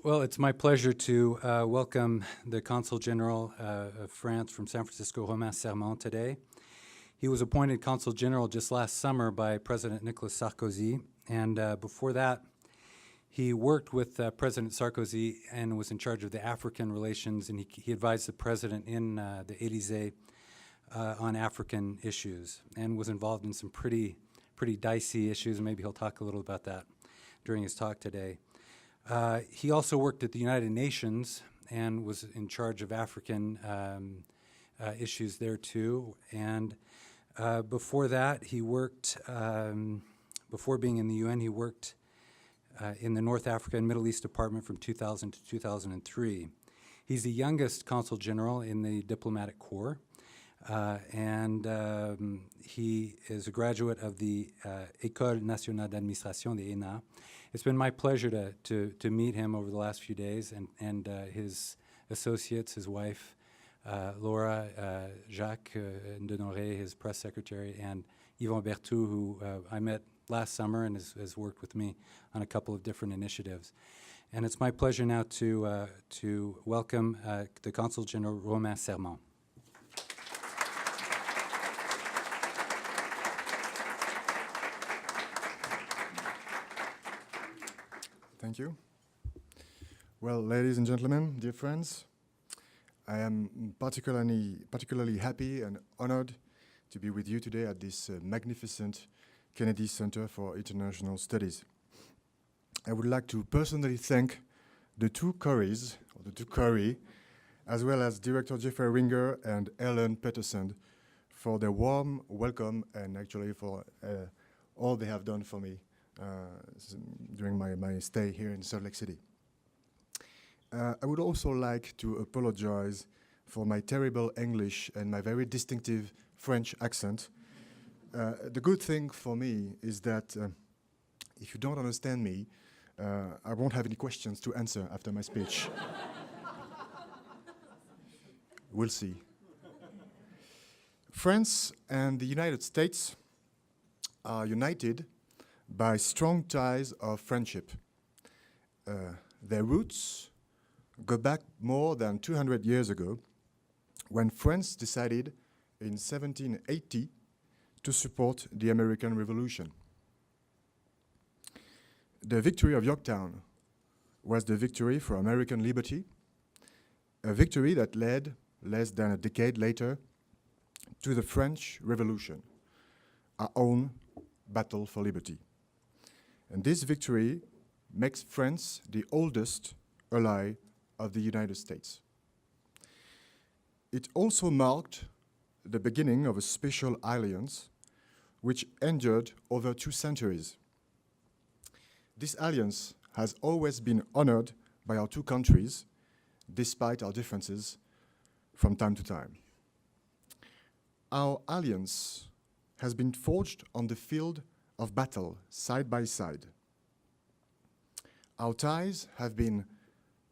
Well, it's my pleasure to welcome the Consul General of France from San Francisco, Romain Serman, today. He was appointed Consul General just last summer by President Nicolas Sarkozy, and before that, he worked with President Sarkozy and was in charge of the African relations, and he advised the president in the Élysée on African issues, and was involved in some pretty dicey issues, and maybe he'll talk a little about that during his talk today. He also worked at the United Nations and was in charge of African issues there too. And before that, he worked, before being in the UN, he worked in the North Africa and Middle East Department from 2000 to 2003. He's the youngest Consul General in the diplomatic corps. And he is a graduate of the École Nationale d'Administration, the ENA. It's been my pleasure to meet him over the last few days, and his associates, his wife, Laura, Jacques Denoré, his press secretary, and Yvon Berthoud, who I met last summer and has worked with me on a couple of different initiatives. And it's my pleasure now to welcome the Consul General Romain Serman. Thank you. Well, ladies and gentlemen, dear friends, I am particularly happy and honored to be with you today at this magnificent Kennedy Center for International Studies. I would like to personally thank the two Corries, as well as Director Jeffrey Ringer and Ellen Peterson for their warm welcome and actually for all they have done for me during my stay here in Salt Lake City. I would also like to apologize for my terrible English and my very distinctive French accent. The good thing for me is that if you don't understand me, I won't have any questions to answer after my speech. We'll see. France and the United States are united by strong ties of friendship. Their roots go back more than 200 years ago, when France decided in 1780 to support the American Revolution. The victory of Yorktown was the victory for American liberty, a victory that led, less than a decade later, to the French Revolution, our own battle for liberty. And this victory makes France the oldest ally of the United States. It also marked the beginning of a special alliance which endured over 2 centuries. This alliance has always been honored by our two countries, despite our differences from time to time. Our alliance has been forged on the field of battle, side by side. Our ties have been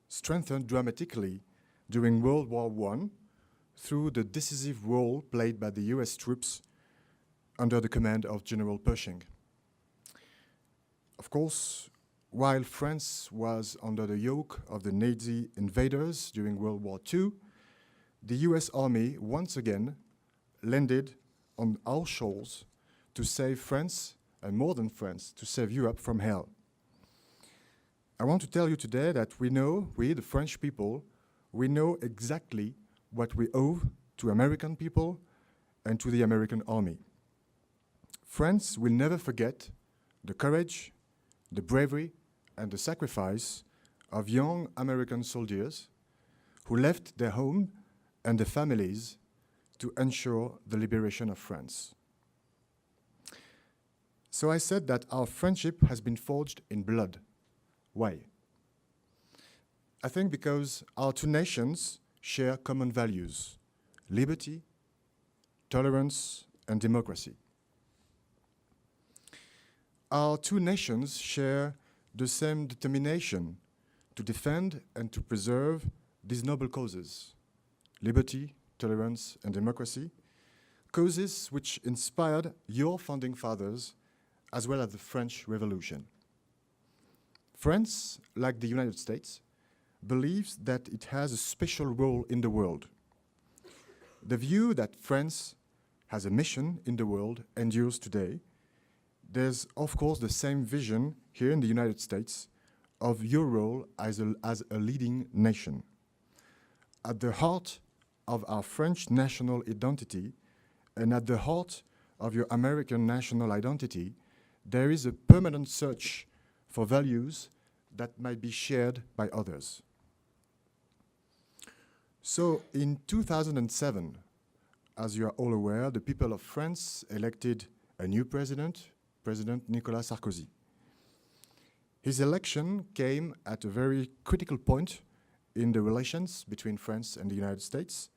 strengthened dramatically during World War I through the decisive role played by the US troops under the command of General Pershing. Of course, while France was under the yoke of the Nazi invaders during World War II, the US Army once again landed on our shores to save France, and more than France, to save Europe from hell. I want to tell you today that we, the French people, we know exactly what we owe to American people and to the American army. France will never forget the courage, the bravery, and the sacrifice of young American soldiers who left their home and their families to ensure the liberation of France. So I said that our friendship has been forged in blood. Why? I think because our two nations share common values: liberty, tolerance, and democracy. Our two nations share the same determination to defend and to preserve these noble causes: liberty, tolerance, and democracy, causes which inspired your founding fathers as well as the French Revolution. France, like the United States, believes that it has a special role in the world. The view that France has a mission in the world endures today. There's, of course, the same vision here in the United States of your role as a leading nation. At the heart of our French national identity and at the heart of your American national identity, there is a permanent search for values that might be shared by others. So in 2007, as you are all aware, the people of France elected a new president, President Nicolas Sarkozy. His election came at a very critical point in the relations between France and the United States.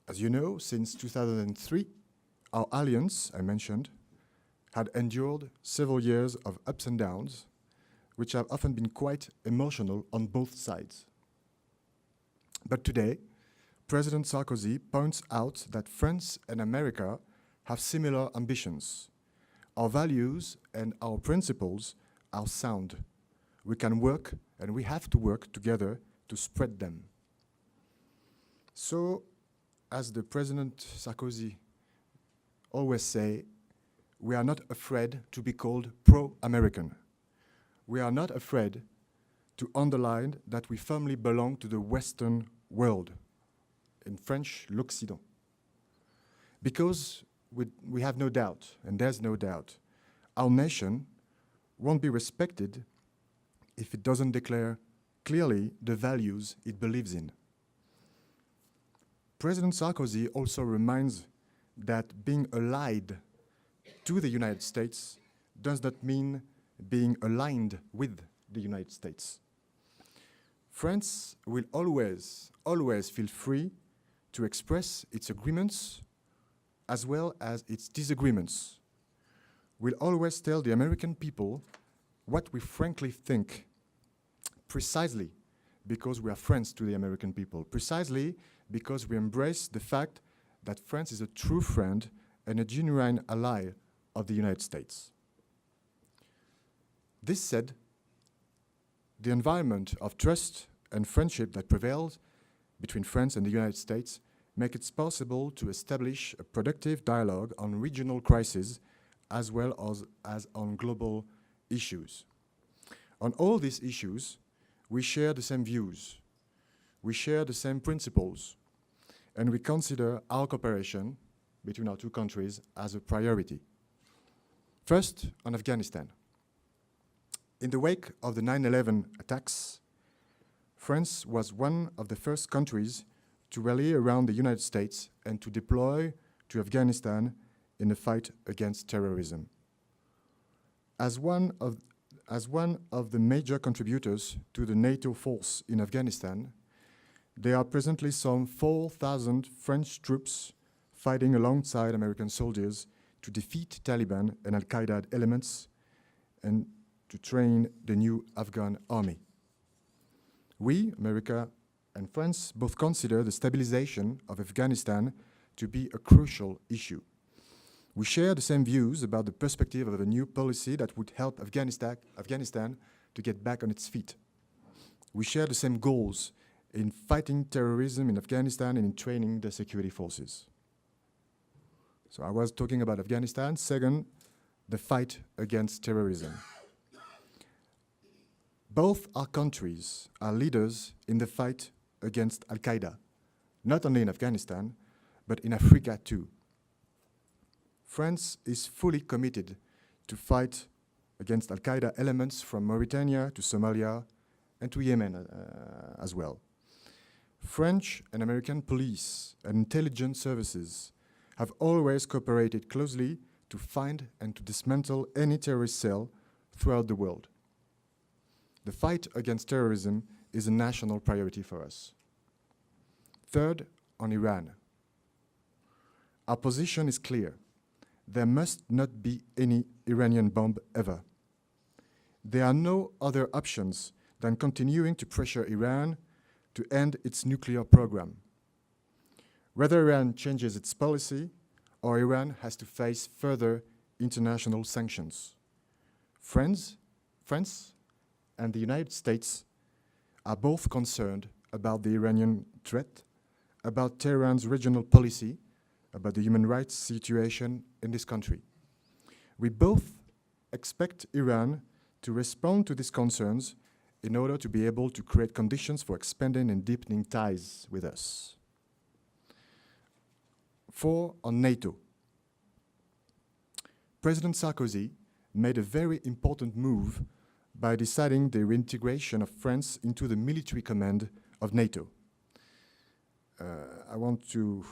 As you know, since 2003, our alliance, I mentioned, had endured several years of ups and downs, which have often been quite emotional on both sides. But today, President Sarkozy points out that France and America have similar ambitions. Our values and our principles are sound. We can work, and we have to work together to spread them. So, as the President Sarkozy always say, we are not afraid to be called pro-American. We are not afraid to underline that we firmly belong to the Western world, in French, l'Occident. Because we have no doubt, and there's no doubt, our nation won't be respected if it doesn't declare clearly the values it believes in. President Sarkozy also reminds that being allied to the United States does not mean being aligned with the United States. France will always feel free to express its agreements as well as its disagreements. We'll always tell the American people what we frankly think, precisely because we are friends to the American people, precisely because we embrace the fact that France is a true friend and a genuine ally of the United States. This said, the environment of trust and friendship that prevails between France and the United States make it possible to establish a productive dialogue on regional crises as well as on global issues. On all these issues, we share the same views, we share the same principles, and we consider our cooperation between our two countries as a priority. First, on Afghanistan. In the wake of the 9/11 attacks, France was one of the first countries to rally around the United States and to deploy to Afghanistan in the fight against terrorism. As one of the major contributors to the NATO force in Afghanistan, there are presently some 4,000 French troops fighting alongside American soldiers to defeat Taliban and Al-Qaeda elements and to train the new Afghan army. We, America and France, both consider the stabilization of Afghanistan to be a crucial issue. We share the same views about the perspective of a new policy that would help Afghanistan to get back on its feet. We share the same goals in fighting terrorism in Afghanistan and in training the security forces. So I was talking about Afghanistan. Second, the fight against terrorism. Both our countries are leaders in the fight against Al-Qaeda, not only in Afghanistan, but in Africa too. France is fully committed to fight against Al-Qaeda elements from Mauritania to Somalia and to Yemen as well. French and American police and intelligence services have always cooperated closely to find and to dismantle any terrorist cell throughout the world. The fight against terrorism is a national priority for us. Third, on Iran. Our position is clear. There must not be any Iranian bomb ever. There are no other options than continuing to pressure Iran to end its nuclear program. Whether Iran changes its policy or Iran has to face further international sanctions, France and the United States are both concerned about the Iranian threat, about Tehran's regional policy, about the human rights situation in this country. We both expect Iran to respond to these concerns in order to be able to create conditions for expanding and deepening ties with us. 4, on NATO. President Sarkozy made a very important move by deciding the reintegration of France into the military command of NATO. I want to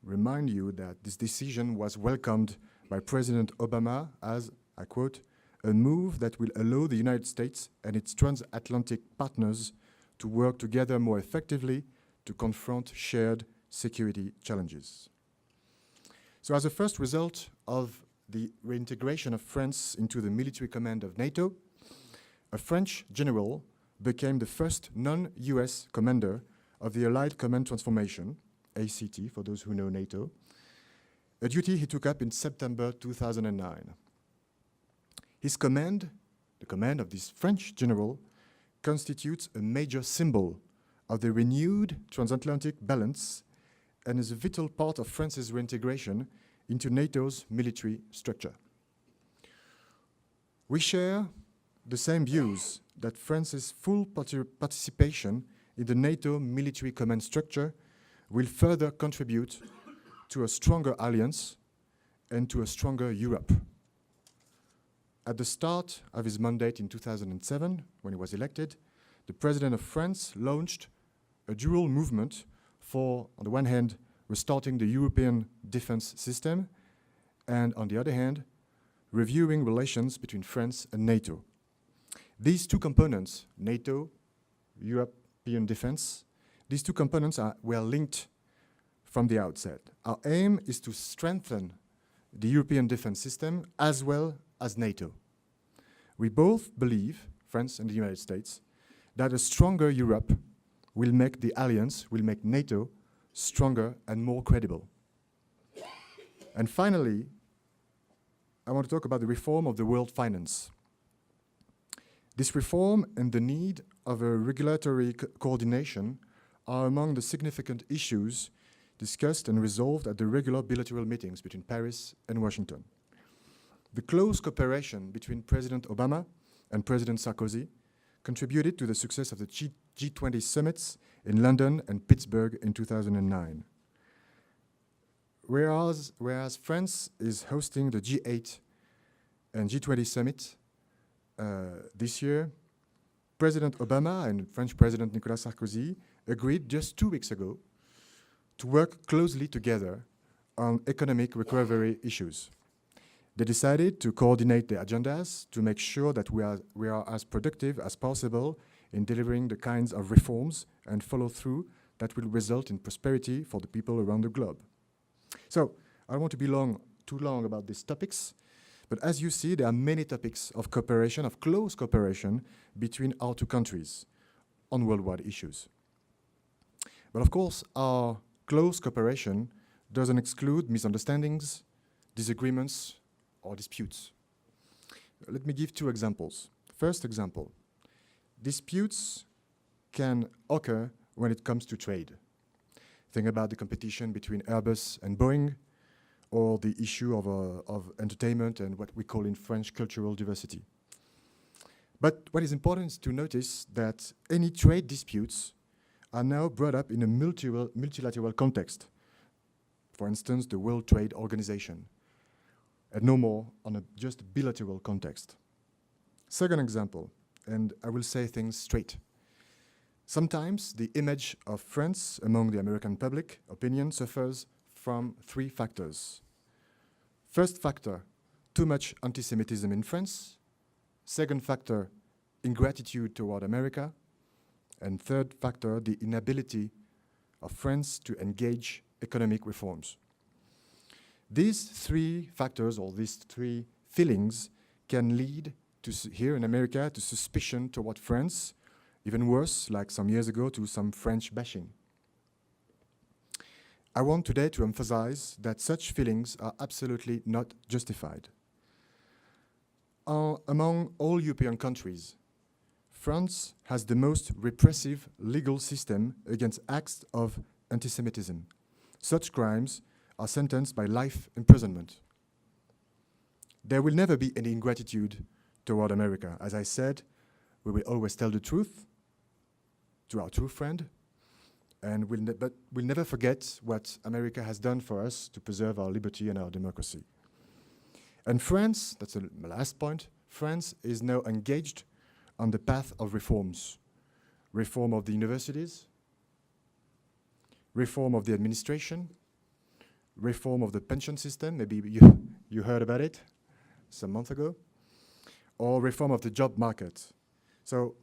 remind you that this decision was welcomed by President Obama as, I quote, a move that will allow the United States and its transatlantic partners to work together more effectively to confront shared security challenges. So as a first result of the reintegration of France into the military command of NATO, a French general became the first non-US commander of the Allied Command Transformation, ACT, for those who know NATO, a duty he took up in September 2009. His command, the command of this French general, constitutes a major symbol of the renewed transatlantic balance and is a vital part of France's reintegration into NATO's military structure. We share the same views that France's full participation in the NATO military command structure will further contribute to a stronger alliance and to a stronger Europe. At the start of his mandate in 2007, when he was elected, the President of France launched a dual movement for, on the one hand, restarting the European defense system, and on the other hand, reviewing relations between France and NATO. These two components, NATO, European defense, these two components were linked from the outset. Our aim is to strengthen the European defense system as well as NATO. We both believe, France and the United States, that a stronger Europe will make the alliance, will make NATO stronger and more credible. And finally, I want to talk about the reform of the world finance. This reform and the need of a regulatory coordination are among the significant issues discussed and resolved at the regular bilateral meetings between Paris and Washington. The close cooperation between President Obama and President Sarkozy contributed to the success of the G20 summits in London and Pittsburgh in 2009. Whereas France is hosting the G8 and G20 summit this year, President Obama and French President Nicolas Sarkozy agreed just 2 weeks ago to work closely together on economic recovery issues. They decided to coordinate their agendas to make sure that we are as productive as possible in delivering the kinds of reforms and follow through that will result in prosperity for the people around the globe. So I don't want to be too long about these topics, but as you see, there are many topics of cooperation, of close cooperation between our two countries on worldwide issues. But of course, our close cooperation doesn't exclude misunderstandings, disagreements, or disputes. Let me give 2 examples. First example, disputes can occur when it comes to trade. Think about the competition between Airbus and Boeing, or the issue of entertainment and what we call in French cultural diversity. But what is important is to notice that any trade disputes are now brought up in a multilateral context. For instance, the World Trade Organization, and no more on a just bilateral context. Second example, and I will say things straight. Sometimes the image of France among the American public opinion suffers from 3 factors. First factor, too much anti-Semitism in France. Second factor, ingratitude toward America. And third factor, the inability of France to engage economic reforms. These 3 factors, or these 3 feelings, can lead to, here in America, to suspicion toward France, even worse, like some years ago, to some French bashing. I want today to emphasize that such feelings are absolutely not justified. Among all European countries, France has the most repressive legal system against acts of anti-Semitism. Such crimes are sentenced by life imprisonment. There will never be any ingratitude toward America. As I said, we will always tell the truth to our true friend, and but we'll never forget what America has done for us to preserve our liberty and our democracy. And France, that's the last point, France is now engaged on the path of reforms. Reform of the universities, reform of the administration, reform of the pension system, maybe you heard about it some month ago, or reform of the job market. So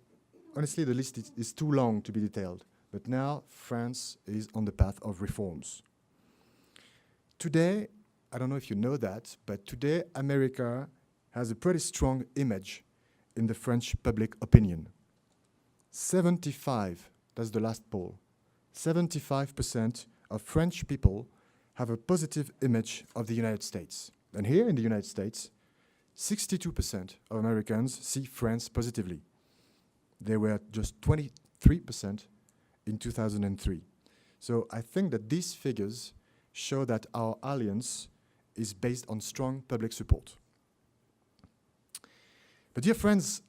honestly, the list is too long to be detailed, but now France is on the path of reforms. Today, I don't know if you know that, but today America has a pretty strong image in the French public opinion. 75, that's the last poll, 75% of French people have a positive image of the United States. And here in the United States, 62% of Americans see France positively. They were just 23% in 2003. So I think that these figures show that our alliance is based on strong public support. But dear friends,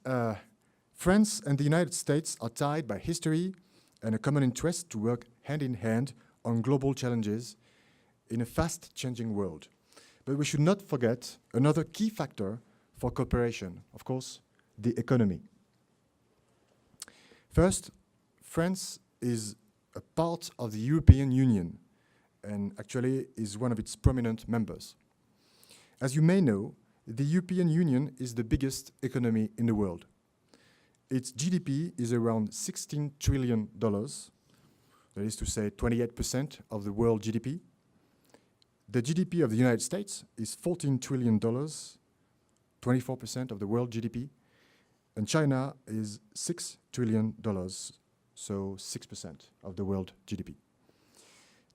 France and the United States are tied by history and a common interest to work hand in hand on global challenges in a fast-changing world. But we should not forget another key factor for cooperation, of course, the economy. First, France is a part of the European Union and actually is one of its prominent members. As you may know, the European Union is the biggest economy in the world. Its GDP is around $16 trillion, that is to say 28% of the world GDP. The GDP of the United States is $14 trillion, 24% of the world GDP, and China is $6 trillion, so 6% of the world GDP.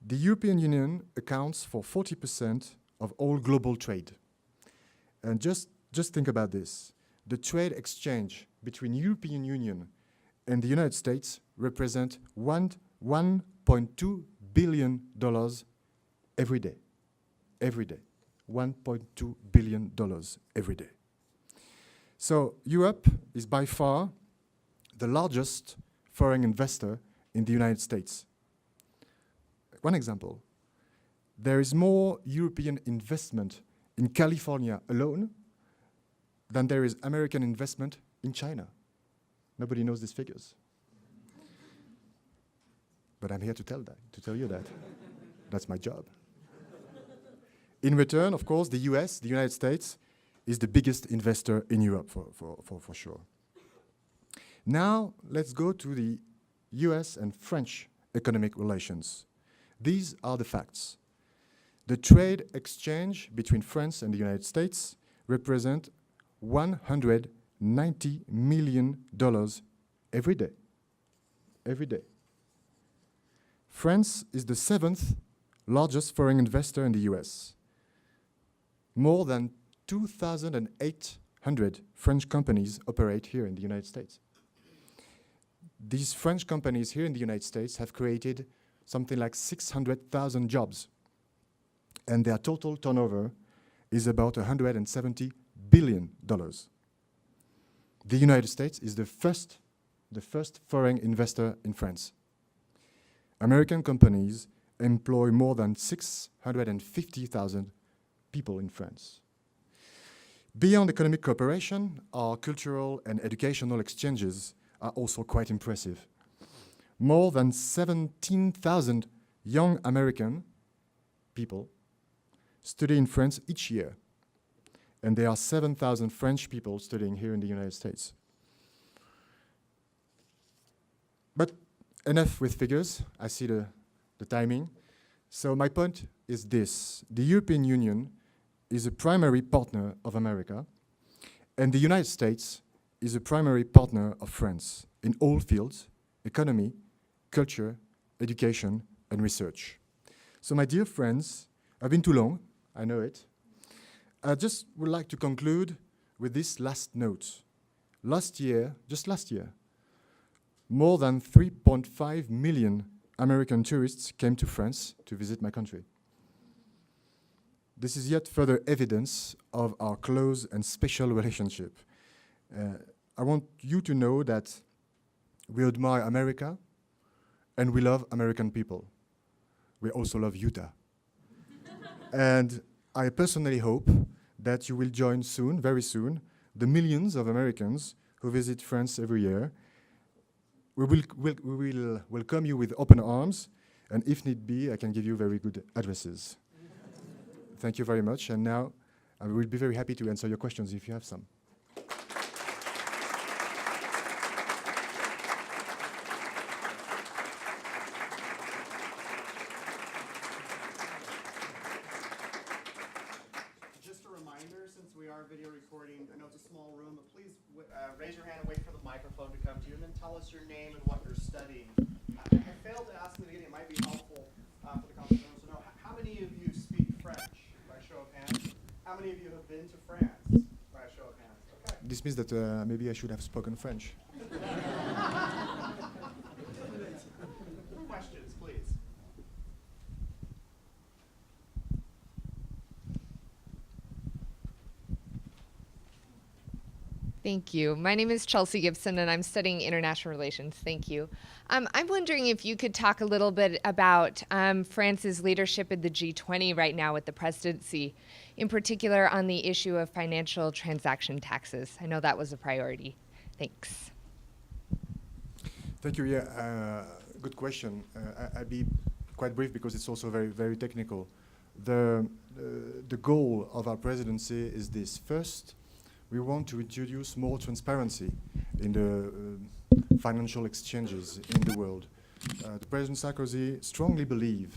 The European Union accounts for 40% of all global trade. And just think about this. The trade exchange between European Union and the United States represent $1.2 billion every day. Every day. $1.2 billion every day. So Europe is by far the largest foreign investor in the United States. One example, there is more European investment in California alone than there is American investment in China. Nobody knows these figures. But I'm here to tell you that. That's my job. In return, of course, the US, the United States, is the biggest investor in Europe for sure. Now, let's go to the US and French economic relations. These are the facts. The trade exchange between France and the United States represent $190 million every day. Every day. France is the 7th largest foreign investor in the US. More than 2,800 French companies operate here in the United States. These French companies here in the United States have created something like 600,000 jobs. And their total turnover is about $170 billion. The United States is the first foreign investor in France. American companies employ more than 650,000 people in France. Beyond economic cooperation, our cultural and educational exchanges are also quite impressive. More than 17,000 young American people study in France each year, and there are 7,000 French people studying here in the United States. But enough with figures. I see the timing. So my point is this. The European Union is a primary partner of America, and the United States is a primary partner of France in all fields: economy, culture, education, and research. So my dear friends, I've been too long, I know it. I just would like to conclude with this last note. Just last year, more than 3.5 million American tourists came to France to visit my country. This is yet further evidence of our close and special relationship. I want you to know that we admire America and we love American people. We also love Utah. And I personally hope that you will join soon, very soon, the millions of Americans who visit France every year. We will welcome you with open arms, and if need be, I can give you very good addresses. Thank you very much, and now I will be very happy to answer your questions if you have some. Just a reminder, since we are video recording, I know it's a small room, but please raise your hand and wait for the microphone to come to you, and then tell us your name and what you're studying. I failed to ask in the beginning, it might be helpful for the conference to know, how many of you speak French, by show of hands? How many of you have been to France, by a show of hands? Okay. This means that maybe I should have spoken French. Questions, please. Thank you. My name is Chelsea Gibson, and I'm studying international relations. Thank you. I'm wondering if you could talk a little bit about France's leadership in the G20 right now with the presidency, in particular on the issue of financial transaction taxes. I know that was a priority. Thanks. Thank you. Yeah, good question. I'll be quite brief because it's also very, very technical. The goal of our presidency is this. First, we want to introduce more transparency in the financial exchanges in the world. The President Sarkozy strongly believes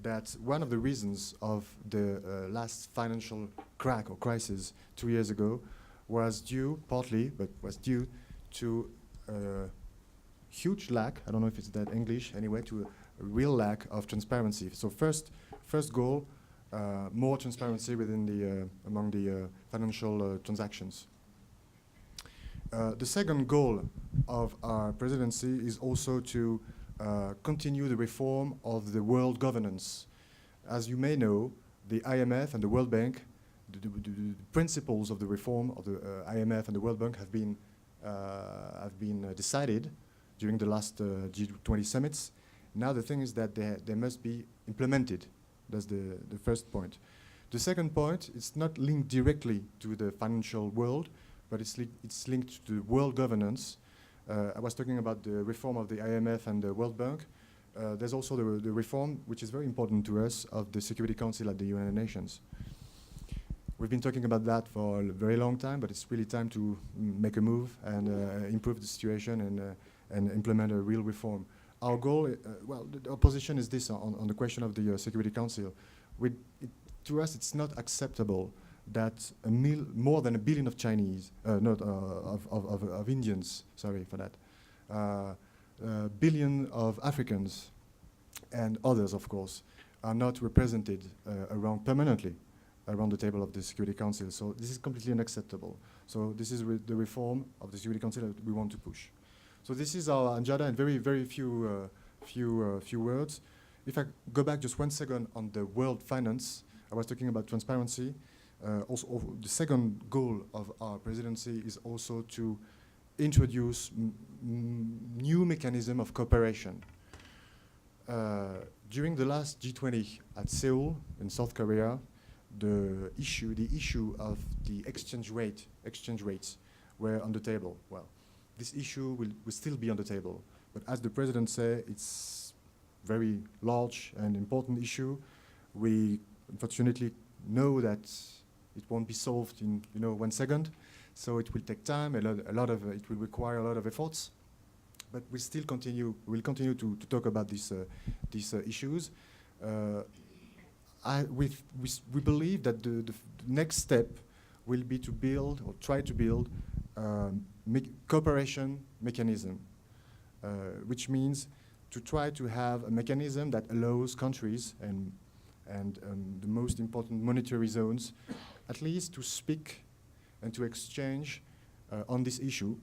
that one of the reasons of the last financial crack or crisis 2 years ago was due, partly, but was due to huge lack, I don't know if it's that English, anyway, to a real lack of transparency. So first goal, more transparency within the among the financial transactions. The second goal of our presidency is also to continue the reform of the world governance. As you may know, the IMF and the World Bank, the principles of the reform of the IMF and the World Bank have been decided during the last G20 summits. Now the thing is that they must be implemented. That's the first point. The second point, it's not linked directly to the financial world, but it's linked to world governance. I was talking about the reform of the IMF and the World Bank. There's also the reform, which is very important to us, of the Security Council at the United Nations. We've been talking about that for a very long time, but it's really time to make a move and improve the situation and implement a real reform. Our goal, our position is this on the question of the Security Council. To us, it's not acceptable that more than 1 billion of Chinese, of Indians, sorry for that, billion of Africans and others, of course, are not represented permanently around the table of the Security Council. So this is completely unacceptable. So this is the reform of the Security Council that we want to push. So this is our agenda in very, very few words. If I go back just 1 second on the world finance, I was talking about transparency. Also, the second goal of our presidency is also to introduce new mechanism of cooperation. During the last G20 at Seoul in South Korea, the issue of the exchange rates were on the table. Well, this issue will still be on the table, but as the president said, it's very large and important issue. We unfortunately know that it won't be solved in 1 second, so it will take time. It will require a lot of efforts, but we'll continue to talk about these issues. We believe that the next step will be to build or try to build cooperation mechanism, which means to try to have a mechanism that allows countries and the most important monetary zones at least to speak and to exchange on this issue,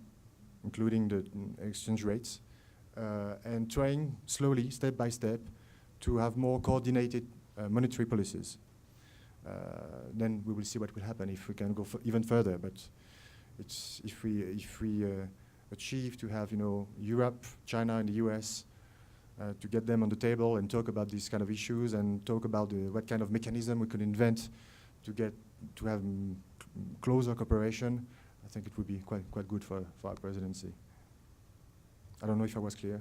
including the exchange rates, and trying slowly, step by step, to have more coordinated monetary policies. Then we will see what will happen if we can go even further. But it's if we achieve to have Europe, China, and the US to get them on the table and talk about these kind of issues and talk about what kind of mechanism we could invent to have closer cooperation. I think it would be quite good for our presidency. I don't know if I was clear.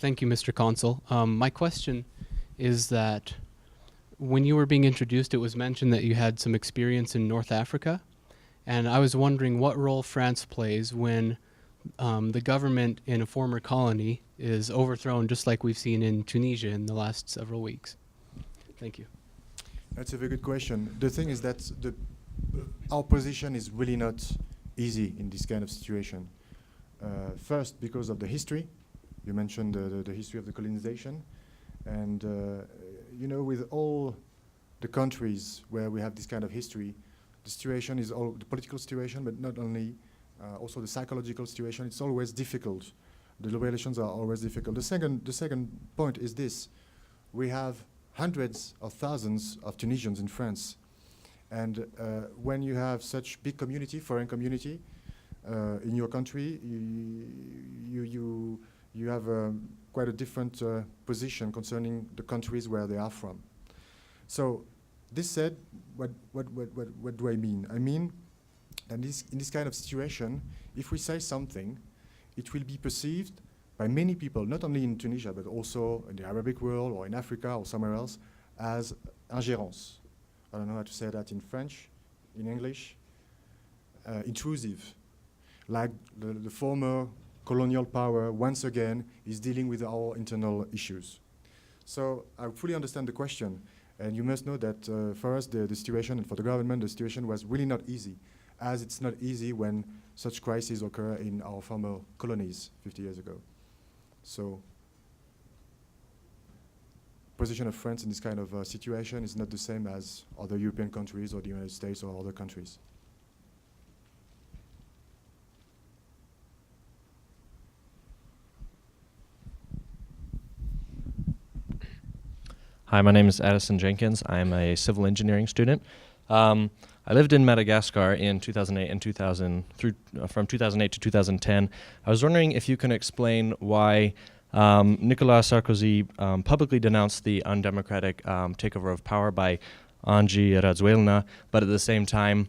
Thank you, Mr. Consul. My question is that when you were being introduced, it was mentioned that you had some experience in North Africa, and I was wondering what role France plays when the government in a former colony is overthrown, just like we've seen in Tunisia in the last several weeks. Thank you. That's a very good question. The thing is that our position is really not easy in this kind of situation. First, because of the history. You mentioned the history of the colonization. And, with all the countries where we have this kind of history, the situation is the political situation, but not only, also the psychological situation. It's always difficult. The relations are always difficult. The second point is this. We have hundreds of thousands of Tunisians in France. And when you have such big community, foreign community, in your country, you have quite a different position concerning the countries where they are from. So this said, what do I mean? I mean that in this kind of situation, if we say something, it will be perceived by many people, not only in Tunisia, but also in the Arabic world or in Africa or somewhere else, as ingérence. I don't know how to say that in French, in English. Intrusive. Like the former colonial power, once again, is dealing with our internal issues. So I fully understand the question. And you must know that for us, the situation, and for the government, the situation was really not easy, as it's not easy when such crises occur in our former colonies 50 years ago. So position of France in this kind of situation is not the same as other European countries or the United States or other countries. Hi, my name is Addison Jenkins. I'm a civil engineering student. I lived in Madagascar in 2008 and from 2008 to 2010. I was wondering if you can explain why Nicolas Sarkozy publicly denounced the undemocratic takeover of power by Anji Rajoelina, but at the same time,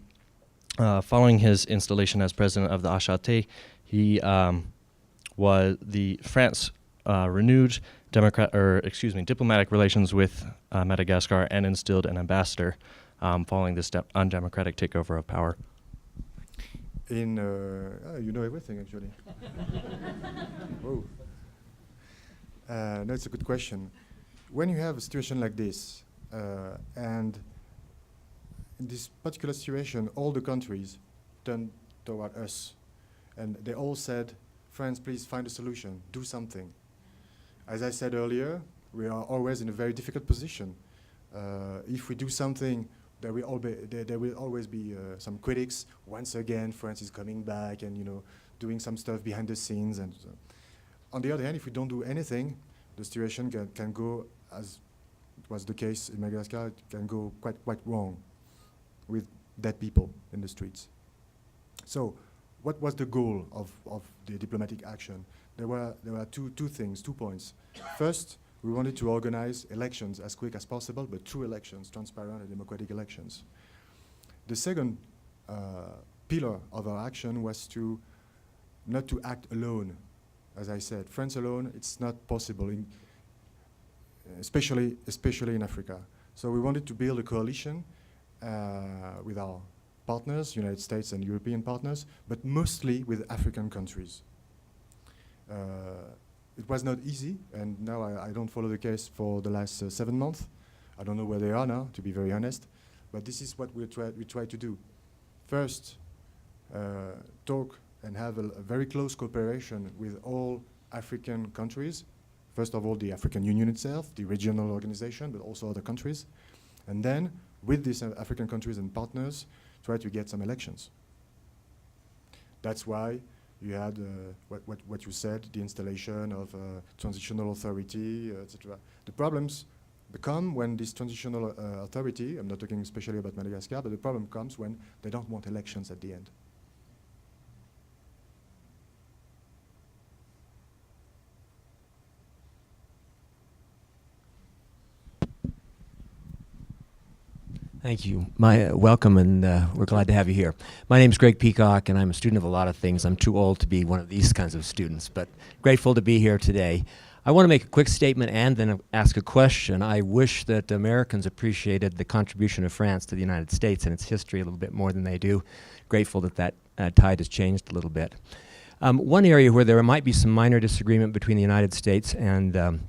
following his installation as president of the HAT, France renewed diplomatic relations with Madagascar and instilled an ambassador following this undemocratic takeover of power. You know everything, actually. Whoa. No, it's a good question. When you have a situation like this, and in this particular situation, all the countries turned toward us, and they all said, France, please find a solution, do something. As I said earlier, we are always in a very difficult position. If we do something, there will always be some critics. Once again, France is coming back and doing some stuff behind the scenes. And so. On the other hand, if we don't do anything, the situation can go, as was the case in Madagascar, it can go quite wrong with dead people in the streets. So, what was the goal of the diplomatic action? There were two points. First, we wanted to organize elections as quick as possible, but true elections, transparent and democratic elections. The second pillar of our action was not to act alone. As I said, France alone, it's not possible, especially in Africa. So we wanted to build a coalition with our partners, United States and European partners, but mostly with African countries. It was not easy, and now I don't follow the case for the last 7 months. I don't know where they are now, to be very honest, but this is what we try to do. First, talk and have a very close cooperation with all African countries. First of all, the African Union itself, the regional organization, but also other countries. And then, with these African countries and partners, try to get some elections. That's why you had what you said, the installation of transitional authority, etc. The problems become when this transitional authority, I'm not talking especially about Madagascar, but the problem comes when they don't want elections at the end. Thank you. Welcome, and we're glad to have you here. My name's Greg Peacock, and I'm a student of a lot of things. I'm too old to be one of these kinds of students, but grateful to be here today. I want to make a quick statement and then ask a question. I wish that Americans appreciated the contribution of France to the United States and its history a little bit more than they do. Grateful that that tide has changed a little bit. One area where there might be some minor disagreement between the United States and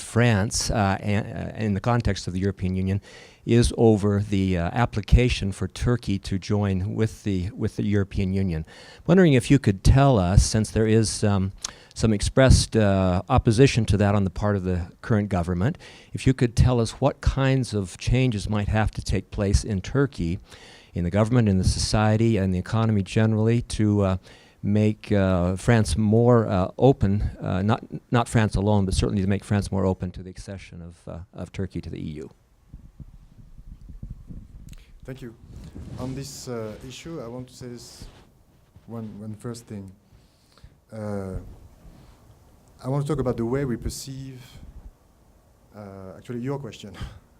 France in the context of the European Union is over the application for Turkey to join with the European Union. Wondering if you could tell us, since there is some expressed opposition to that on the part of the current government, if you could tell us what kinds of changes might have to take place in Turkey, in the government, in the society, and the economy generally, to make France more open, not France alone, but certainly to make France more open to the accession of Turkey to the EU. Thank you. On this issue, I want to say this one first thing. I want to talk about the way we perceive, actually your question,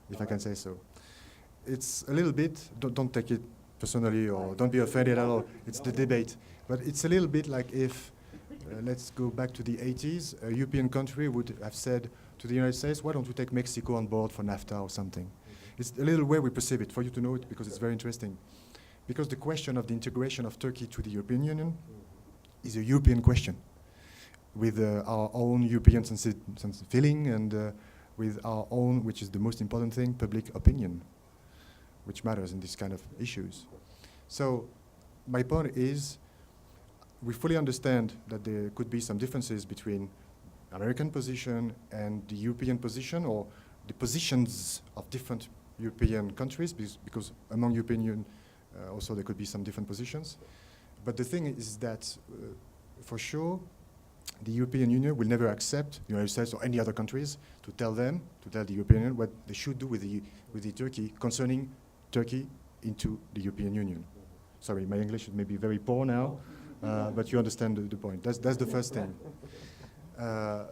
if I can say so. It's a little bit, don't take it personally or don't be offended at all, it's the debate. But it's a little bit like if, let's go back to the 80s, a European country would have said to the United States, why don't we take Mexico on board for NAFTA or something? It's a little way we perceive it, for you to know it, because it's very interesting. Because the question of the integration of Turkey to the European Union is a European question, with our own European feeling and with our own, which is the most important thing, public opinion, which matters in this kind of issues. So my point is, we fully understand that there could be some differences between American position and the European position, or the positions of different European countries, because among European Union also there could be some different positions. But the thing is that, for sure, the European Union will never accept the United States or any other countries to tell the European Union what they should do with the Turkey, concerning Turkey into the European Union. Sorry, my English may be very poor now, but you understand the point. That's the first thing.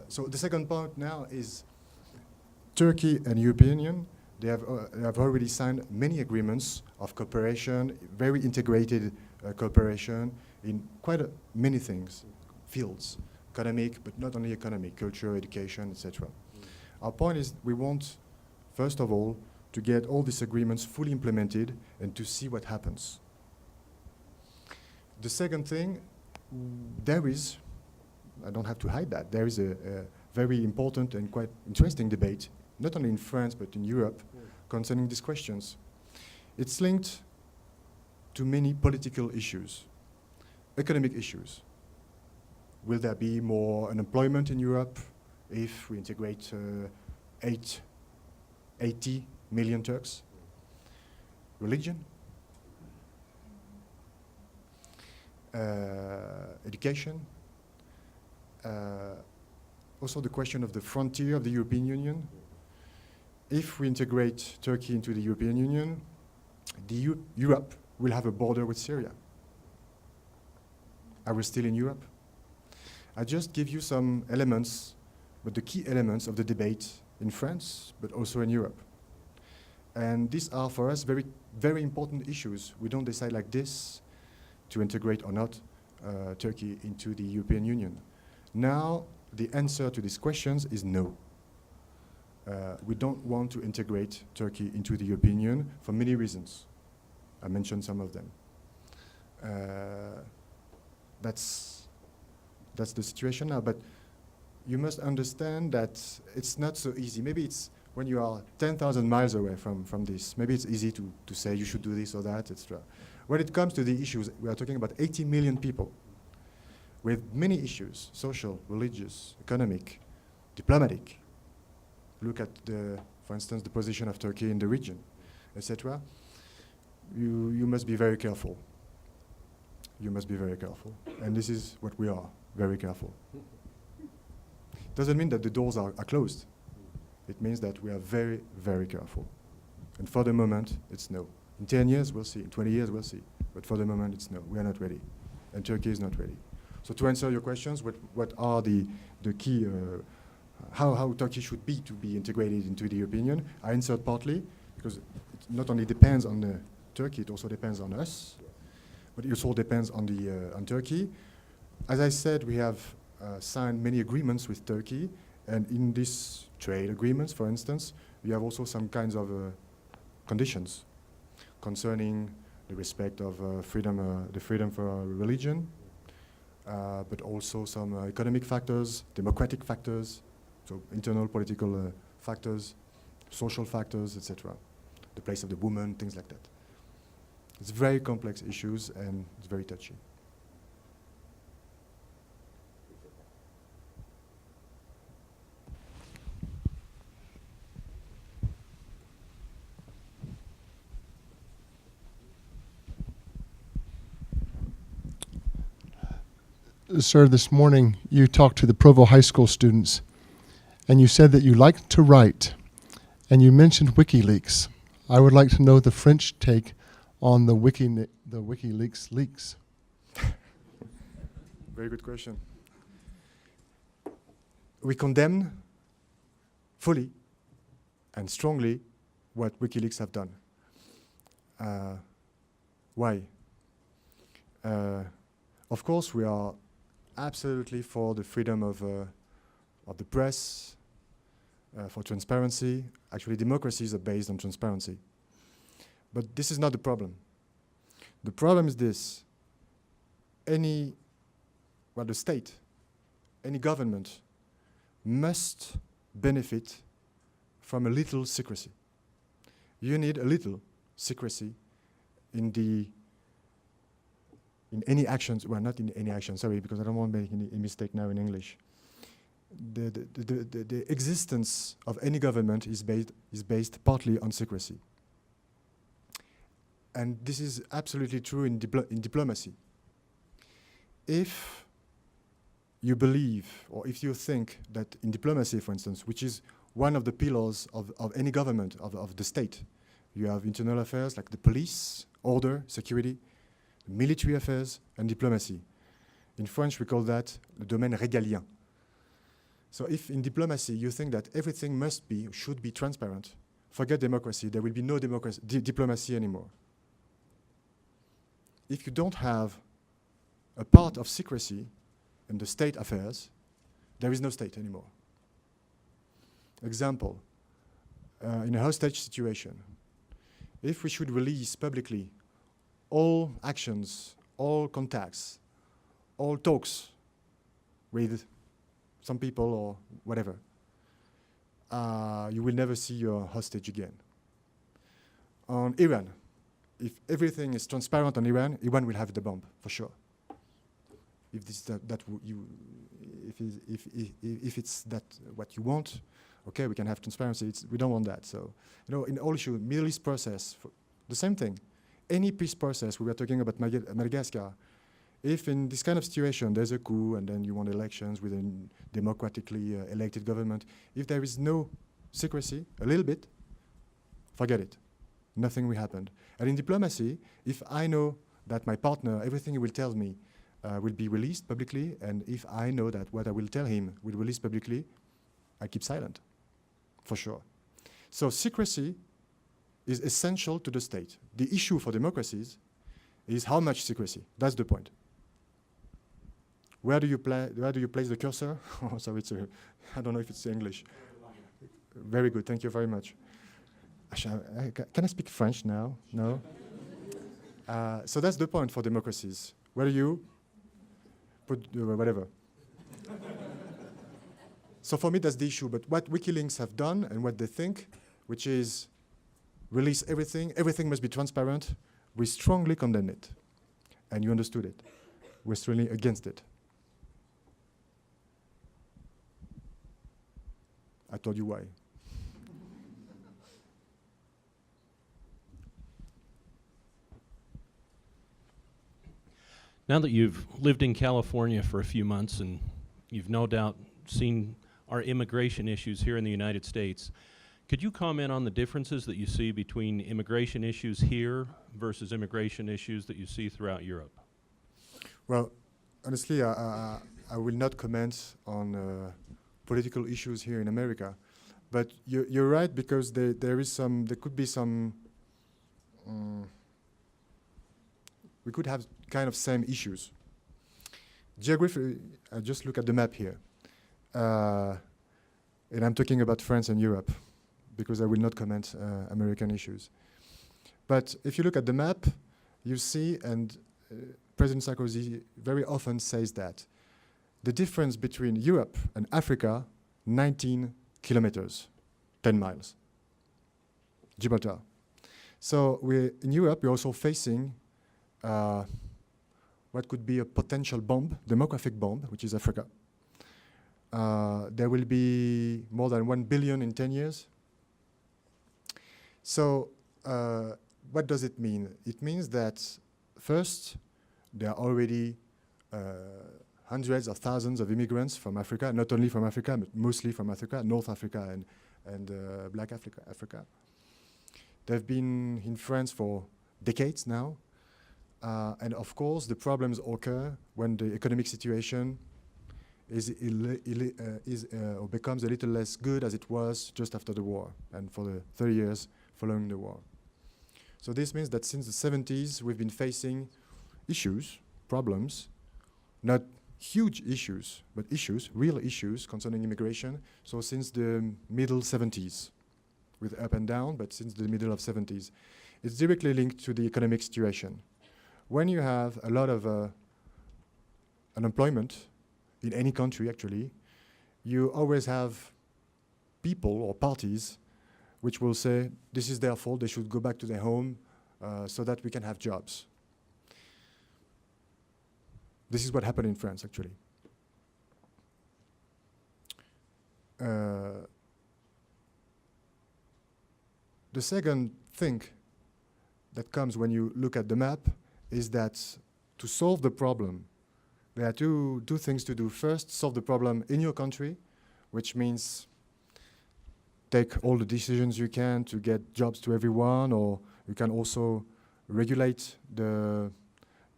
So the second point now is Turkey and European Union. They have already signed many agreements of cooperation, very integrated cooperation in quite many things, fields, economic, but not only economic, culture, education, etc. Our point is we want, first of all, to get all these agreements fully implemented and to see what happens. The second thing, there is, I don't have to hide that, there is a very important and quite interesting debate, not only in France but in Europe, concerning these questions. It's linked to many political issues, economic issues. Will there be more unemployment in Europe if we integrate 80 million Turks? Religion? Education? Also the question of the frontier of the European Union. If we integrate Turkey into the European Union, Europe will have a border with Syria. Are we still in Europe? I just give you some elements, but the key elements of the debate in France, but also in Europe. And these are for us very, very important issues. We don't decide like this to integrate or not Turkey into the European Union. Now, the answer to these questions is no. We don't want to integrate Turkey into the European Union for many reasons. I mentioned some of them. That's the situation now, but you must understand that it's not so easy. Maybe it's when you are 10,000 miles away from this, maybe it's easy to say you should do this or that, etc. When it comes to the issues, we are talking about 80 million people. with many issues, social, religious, economic, diplomatic. Look at, for instance, the position of Turkey in the region, etc. You must be very careful. You must be very careful. And this is what we are, very careful. Doesn't mean that the doors are closed. It means that we are very, very careful. And for the moment, it's no. In 10 years, we'll see. In 20 years, we'll see. But for the moment, it's no. We are not ready. And Turkey is not ready. So to answer your questions, what are the key, how Turkey should be to be integrated into the European Union? I answered partly, because it not only depends on Turkey, it also depends on us. But it also depends on Turkey. As I said, we have signed many agreements with Turkey, and in these trade agreements, for instance, we have also some kinds of conditions concerning the respect of the freedom for religion, but also some economic factors, democratic factors, so internal political factors, social factors, etc. The place of the woman, things like that. It's very complex issues and it's very touchy. Sir, this morning you talked to the Provo High School students and you said that you like to write and you mentioned WikiLeaks. I would like to know the French take on the WikiLeaks leaks. Very good question. We condemn fully and strongly what WikiLeaks have done. Why? Of course, we are absolutely for the freedom of the press, for transparency. Actually, democracies are based on transparency. But this is not the problem. The problem is this. The state, any government must benefit from a little secrecy. You need a little secrecy in any actions, well, not in any action, sorry, because I don't want to make any mistake now in English. The existence of any government is based partly on secrecy. And this is absolutely true in diplomacy. If you believe, or if you think that in diplomacy, for instance, which is one of the pillars of any government, of the state, you have internal affairs like the police, order, security, military affairs, and diplomacy. In French, we call that le domaine régalien. So if in diplomacy you think that everything should be transparent, forget democracy, there will be no diplomacy anymore. If you don't have a part of secrecy in the state affairs, there is no state anymore. Example, in a hostage situation, if we should release publicly all actions, all contacts, all talks with some people or whatever, you will never see your hostage again. On Iran, if everything is transparent on Iran, Iran will have the bomb for sure. If it's that what you want, okay, we can have transparency. We don't want that. So, in all issues, Middle East process, the same thing. Any peace process, we were talking about Madagascar. If in this kind of situation there's a coup and then you want elections with a democratically elected government, if there is no secrecy, a little bit, forget it. Nothing will happen. And in diplomacy, if I know that my partner, everything he will tell me will be released publicly, and if I know that what I will tell him will be released publicly, I keep silent, for sure. So secrecy is essential to the state. The issue for democracies is how much secrecy. That's the point. Where do you place the cursor? Oh, sorry, I don't know if it's English. Very good, thank you very much. Can I speak French now? No? So that's the point for democracies. Where do you put whatever? So for me, that's the issue. But what WikiLeaks have done and what they think, which is release everything must be transparent, we strongly condemn it. And you understood it. We're strongly against it. I told you why. Now that you've lived in California for a few months and you've no doubt seen our immigration issues here in the United States, could you comment on the differences that you see between immigration issues here versus immigration issues that you see throughout Europe? Well, honestly, I will not comment on political issues here in America, but you're right, because there could be some. We could have kind of same issues. Geographically, I just look at the map here, and I'm talking about France and Europe, because I will not comment American issues. But if you look at the map, you see, and President Sarkozy very often says that the difference between Europe and Africa, 19 kilometers, 10 miles, Gibraltar. So in Europe, we're also facing what could be a potential bomb, demographic bomb, which is Africa. There will be more than 1 billion in 10 years. So what does it mean? It means that first, there are already hundreds of thousands of immigrants from Africa, not only from Africa, but mostly from Africa, North Africa and Black Africa. They've been in France for decades now. And of course, the problems occur when the economic situation or becomes a little less good as it was just after the war and for the 30 years following the war. So this means that since the 70s, we've been facing issues, problems, not huge issues, but issues, real issues concerning immigration. So since the middle 70s, with up and down, but since the middle of 70s, it's directly linked to the economic situation. When you have a lot of unemployment in any country, actually, you always have people or parties which will say this is their fault, they should go back to their home so that we can have jobs. This is what happened in France, actually. The second thing that comes when you look at the map is that to solve the problem, there are two things to do. First, solve the problem in your country, which means take all the decisions you can to get jobs to everyone, or you can also regulate the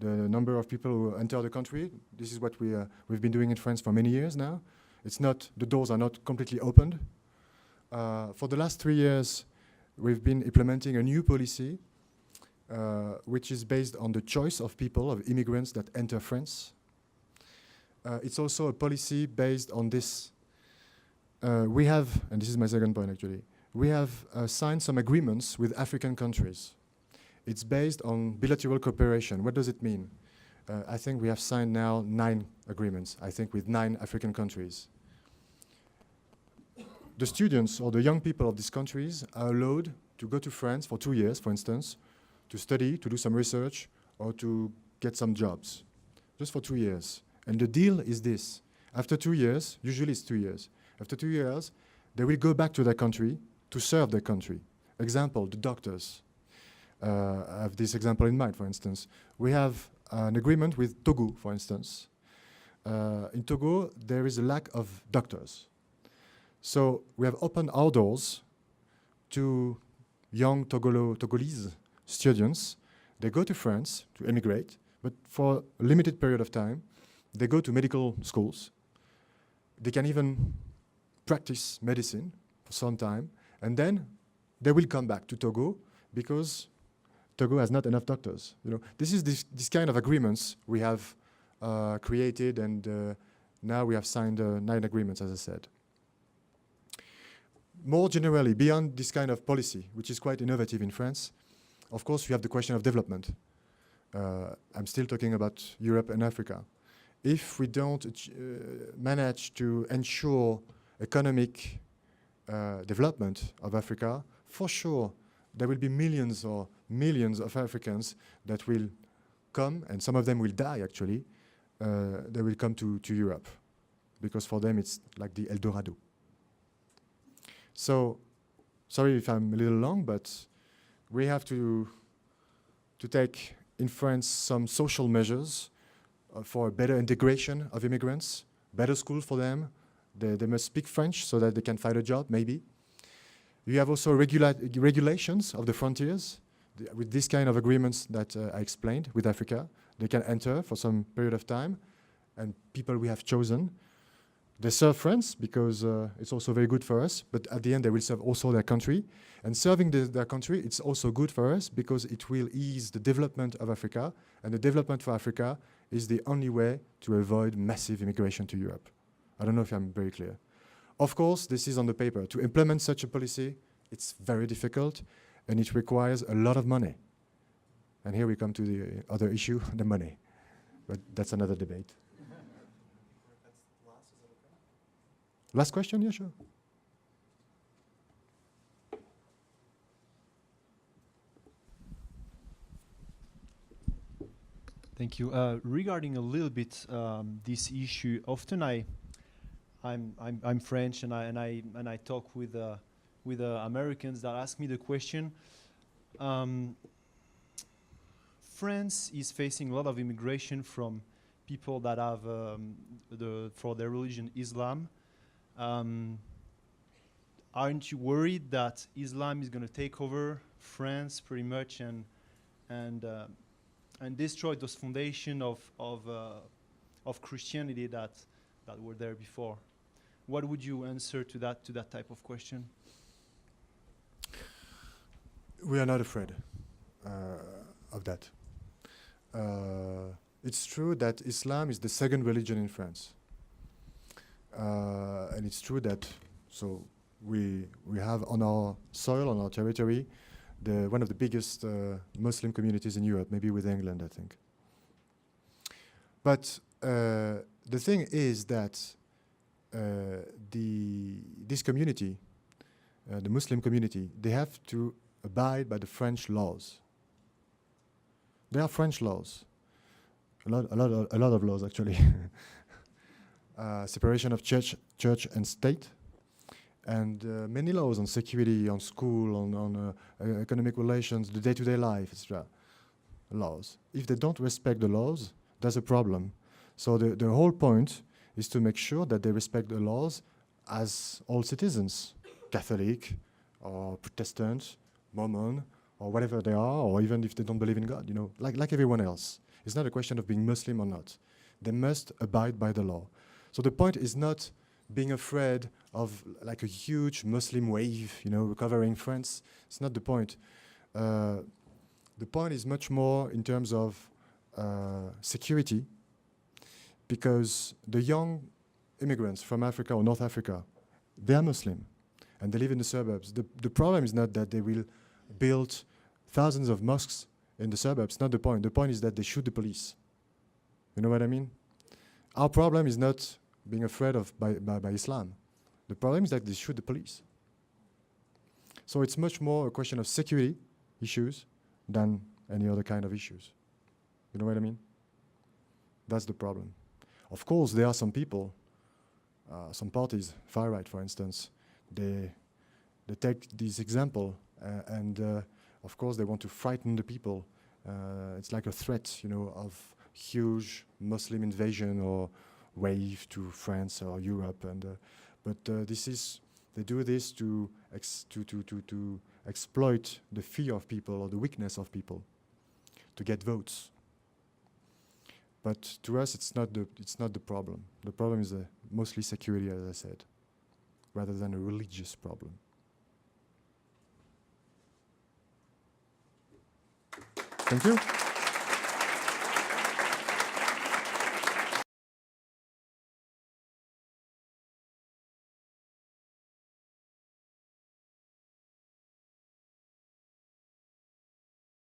number of people who enter the country. This is what we've been doing in France for many years now. The doors are not completely opened. For the last 3 years, we've been implementing a new policy which is based on the choice of people, of immigrants that enter France. It's also a policy based on this. We have, and this is my second point actually, we have signed some agreements with African countries. It's based on bilateral cooperation. What does it mean? I think we have signed now 9 agreements, I think with 9 African countries. The students or the young people of these countries are allowed to go to France for 2 years, for instance, to study, to do some research, or to get some jobs, just for 2 years. And the deal is this. After 2 years, usually it's 2 years, after 2 years, they will go back to their country to serve their country. Example, the doctors. I have this example in mind, for instance. We have an agreement with Togo, for instance. In Togo, there is a lack of doctors. So we have opened our doors to young Togolese students. They go to France to emigrate, but for a limited period of time. They go to medical schools. They can even practice medicine for some time, and then they will come back to Togo because Togo has not enough doctors. You know, this is this kind of agreements we have created, and now we have signed 9 agreements, as I said. More generally, beyond this kind of policy, which is quite innovative in France, of course, we have the question of development. I'm still talking about Europe and Africa. If we don't manage to ensure economic development of Africa, for sure, there will be millions or millions of Africans that will come, and some of them will die, actually. They will come to Europe, because for them it's like the El Dorado. So, sorry if I'm a little long, but we have to take in France some social measures for better integration of immigrants, better school for them. They must speak French so that they can find a job, maybe. You have also regulations of the frontiers. With this kind of agreements that I explained with Africa, they can enter for some period of time, and people we have chosen, they serve France because it's also very good for us, but at the end they will serve also their country. And serving their country, it's also good for us because it will ease the development of Africa, and the development for Africa is the only way to avoid massive immigration to Europe. I don't know if I'm very clear. Of course, this is on the paper. To implement such a policy, it's very difficult, and it requires a lot of money. And here we come to the other issue, the money. But that's another debate. Last question? Yeah, sure. Thank you. Regarding a little bit this issue, often I'm French and I talk with Americans that ask me the question. France is facing a lot of immigration from people that have for their religion Islam. Aren't you worried that Islam is going to take over France pretty much and destroy those foundations of Christianity that were there before? What would you answer to that type of question? We are not afraid of that. It's true that Islam is the second religion in France. And it's true that we have on our soil, on our territory, one of the biggest Muslim communities in Europe, maybe with England, I think. But the thing is that this community, the Muslim community, they have to abide by the French laws. There are French laws, a lot of laws actually. Separation of church and state, and many laws on security, on school, on economic relations, the day-to-day life, etc. Laws. If they don't respect the laws, there's a problem. So the whole point is to make sure that they respect the laws as all citizens, Catholic or Protestant, Mormon, or whatever they are, or even if they don't believe in God, you know, like everyone else. It's not a question of being Muslim or not. They must abide by the law. So the point is not being afraid of like a huge Muslim wave, you know, covering France. It's not the point. The point is much more in terms of security, because the young immigrants from Africa or North Africa, they are Muslim, and they live in the suburbs. The problem is not that they will build thousands of mosques in the suburbs. Not the point. The point is that they shoot the police. You know what I mean? Our problem is not being afraid of by Islam. The problem is that they shoot the police. So it's much more a question of security issues than any other kind of issues. You know what I mean? That's the problem. Of course, there are some people, some parties, far right, for instance, they take this example and of course they want to frighten the people. It's like a threat, you know, of huge Muslim invasion or wave to France or Europe, and but they do this to exploit the fear of people or the weakness of people to get votes. But to us, it's not the problem. The problem is mostly security, as I said, rather than a religious problem. Thank you.